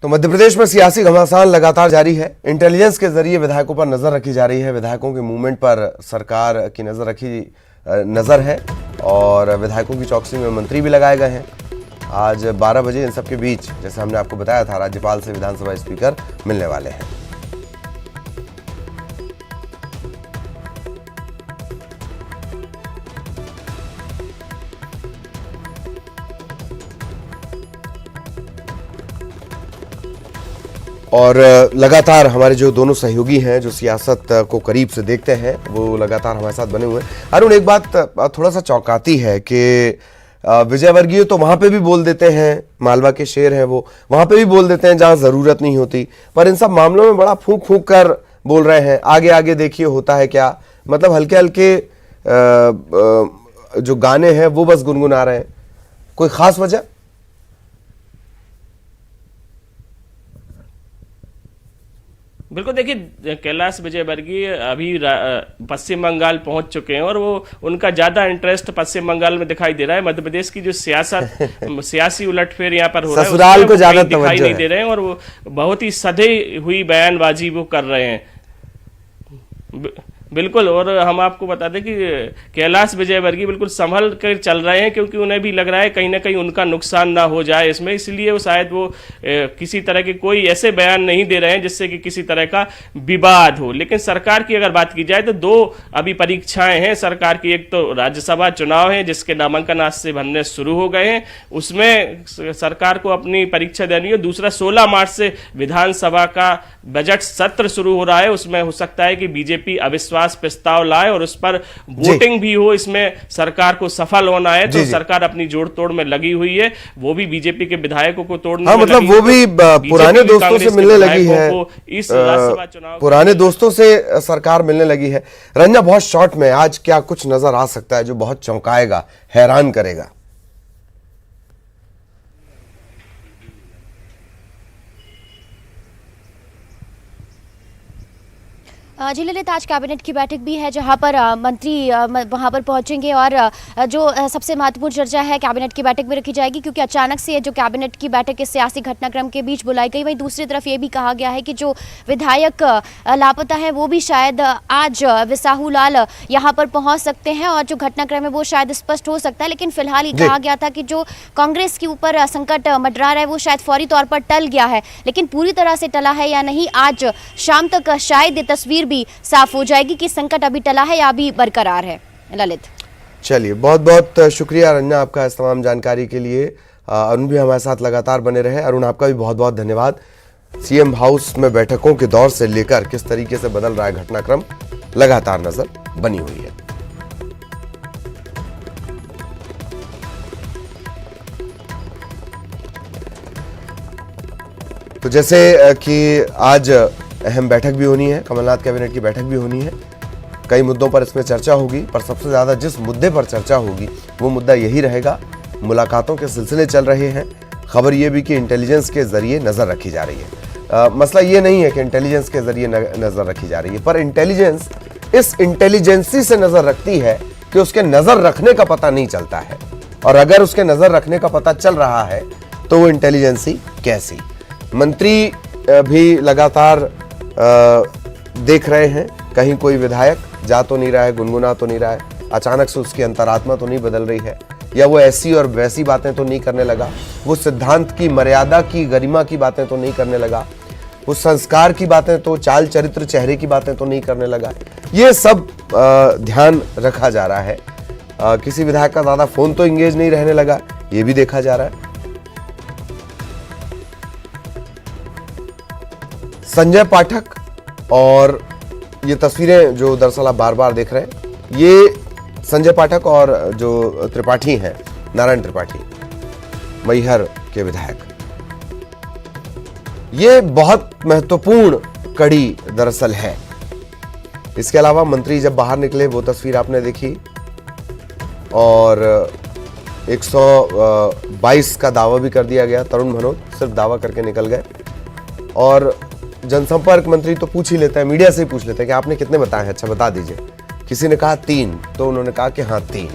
तो मध्य प्रदेश में सियासी घमासान लगातार जारी है। इंटेलिजेंस के जरिए विधायकों पर नजर रखी जा रही है। विधायकों के मूवमेंट पर सरकार की नजर है और विधायकों की चौकसी में मंत्री भी लगाए गए हैं। आज 12 बजे इन सबके बीच, जैसे हमने आपको बताया था, राज्यपाल से विधानसभा स्पीकर मिलने वाले हैं। और लगातार हमारे जो दोनों सहयोगी हैं, जो सियासत को करीब से देखते हैं, वो लगातार हमारे साथ बने हुए हैं। अरुण, एक बात थोड़ा सा चौंकाती है कि विजयवर्गीय तो वहां पे भी बोल देते हैं, मालवा के शेर हैं वो, वहां पे भी बोल देते हैं जहां जरूरत नहीं होती, पर इन सब मामलों में बड़ा फूंक फूंक कर बोल रहे हैं। आगे आगे देखिए होता है क्या, मतलब हल्के हल्के जो गाने हैं वो बस गुनगुना रहे हैं। कोई खास वजह? बिल्कुल, देखिए कैलाश विजयवर्गीय अभी पश्चिम बंगाल पहुंच चुके हैं और वो उनका ज्यादा इंटरेस्ट पश्चिम बंगाल में दिखाई दे रहा है। मध्य प्रदेश की जो सियासी उलटफेर यहाँ पर हो रहा है, ससुराल को ज्यादा दिखाई नहीं दे रहे हैं और वो बहुत ही सधे हुई बयानबाजी वो कर रहे हैं। बिल्कुल, और हम आपको बता दें कि कैलाश विजयवर्गीय बिल्कुल संभल कर चल रहे हैं, क्योंकि उन्हें भी लग रहा है कहीं ना कहीं उनका नुकसान ना हो जाए इसमें, इसलिए वो शायद किसी तरह के कोई ऐसे बयान नहीं दे रहे हैं जिससे कि किसी तरह का विवाद हो। लेकिन सरकार की अगर बात की जाए तो दो अभी परीक्षाएं हैं सरकार की। एक तो राज्यसभा चुनाव है जिसके नामांकन आज से भरने शुरू हो गए हैं, उसमें सरकार को अपनी परीक्षा देनी है। दूसरा 16 मार्च से विधानसभा का बजट सत्र शुरू हो रहा है, उसमें हो सकता है कि बीजेपी अविश्वास प्रस्ताव लाए और उस पर वोटिंग भी हो। इसमें सरकार को सफल होना है, तो सरकार अपनी जोड़ तोड़ में लगी हुई है, वो भी बीजेपी के विधायकों को तोड़ने में मतलब वो भी पुराने दोस्तों से मिलने लगी है। इस राज्यसभा चुनाव पुराने दोस्तों से सरकार मिलने लगी है। रंजना, बहुत शॉर्ट में आज क्या कुछ नजर आ सकता है जो बहुत चौंकाएगा, हैरान करेगा? जी ललित, आज कैबिनेट की बैठक भी है जहां पर मंत्री वहां पर पहुंचेंगे और जो सबसे महत्वपूर्ण चर्चा है कैबिनेट की बैठक में रखी जाएगी, क्योंकि अचानक से जो कैबिनेट की बैठक इस सियासी घटनाक्रम के बीच बुलाई गई। वहीं दूसरी तरफ ये भी कहा गया है कि जो विधायक लापता है वो भी शायद आज विसाहू लाल यहाँ पर पहुँच सकते हैं और जो घटनाक्रम है वो शायद स्पष्ट हो सकता है। लेकिन फिलहाल ये कहा गया था कि जो कांग्रेस के ऊपर संकट मंडरा रहा है वो शायद फौरी तौर पर टल गया है, लेकिन पूरी तरह से टला है या नहीं, आज शाम तक शायद ये तस्वीर भी साफ हो जाएगी कि संकट अभी टला है या अभी बरकरार है। ललित, चलिए, बहुत बहुत शुक्रिया रंजना आपका इस तमाम जानकारी के लिए। अरुण भी हमारे साथ लगातार बने रहे। अरुण, आपका भी बहुत बहुत धन्यवाद। सीएम हाउस में बैठकों के दौर से लेकर किस तरीके से बदल रहा है घटनाक्रम, लगातार नजर बनी हुई है। तो जैसे कि आज अहम बैठक भी होनी है, कमलनाथ कैबिनेट की बैठक भी होनी है, कई मुद्दों पर इसमें चर्चा होगी, पर सबसे ज्यादा जिस मुद्दे पर चर्चा होगी वो मुद्दा यही रहेगा। मुलाकातों के सिलसिले चल रहे हैं। खबर ये भी कि इंटेलिजेंस के जरिए नजर रखी जा रही है। मसला ये नहीं है कि इंटेलिजेंस के जरिए नजर रखी जा रही है, पर इंटेलिजेंस इस इंटेलिजेंसी से नजर रखती है कि उसके नजर रखने का पता नहीं चलता है, और अगर उसके नजर रखने का पता चल रहा है तो वो इंटेलिजेंसी कैसी। मंत्री भी लगातार देख रहे हैं कहीं कोई विधायक जा तो नहीं रहा है, गुनगुना तो नहीं रहा है, अचानक से उसकी अंतरात्मा तो नहीं बदल रही है, या वो ऐसी और वैसी बातें तो नहीं करने लगा, वो सिद्धांत की, मर्यादा की, गरिमा की बातें तो नहीं करने लगा, वो संस्कार की बातें तो, चाल चरित्र चेहरे की बातें तो नहीं करने लगा। ये सब ध्यान रखा जा रहा है। किसी विधायक का ज्यादा फोन तो इंगेज नहीं रहने लगा, ये भी देखा जा रहा है। संजय पाठक और ये तस्वीरें जो दरअसल आप बार बार देख रहे हैं, ये संजय पाठक और जो त्रिपाठी हैं, नारायण त्रिपाठी, मैहर के विधायक, ये बहुत महत्वपूर्ण कड़ी दरअसल है। इसके अलावा मंत्री जब बाहर निकले वो तस्वीर आपने देखी, और 122 का दावा भी कर दिया गया। तरुण भनोत सिर्फ दावा करके निकल गए, और जनसंपर्क मंत्री तो पूछ ही लेता है, मीडिया से ही पूछ लेता है कि आपने कितने बताए हैं, अच्छा बता दीजिए। किसी ने कहा 3, तो उन्होंने कहा कि हाँ 3।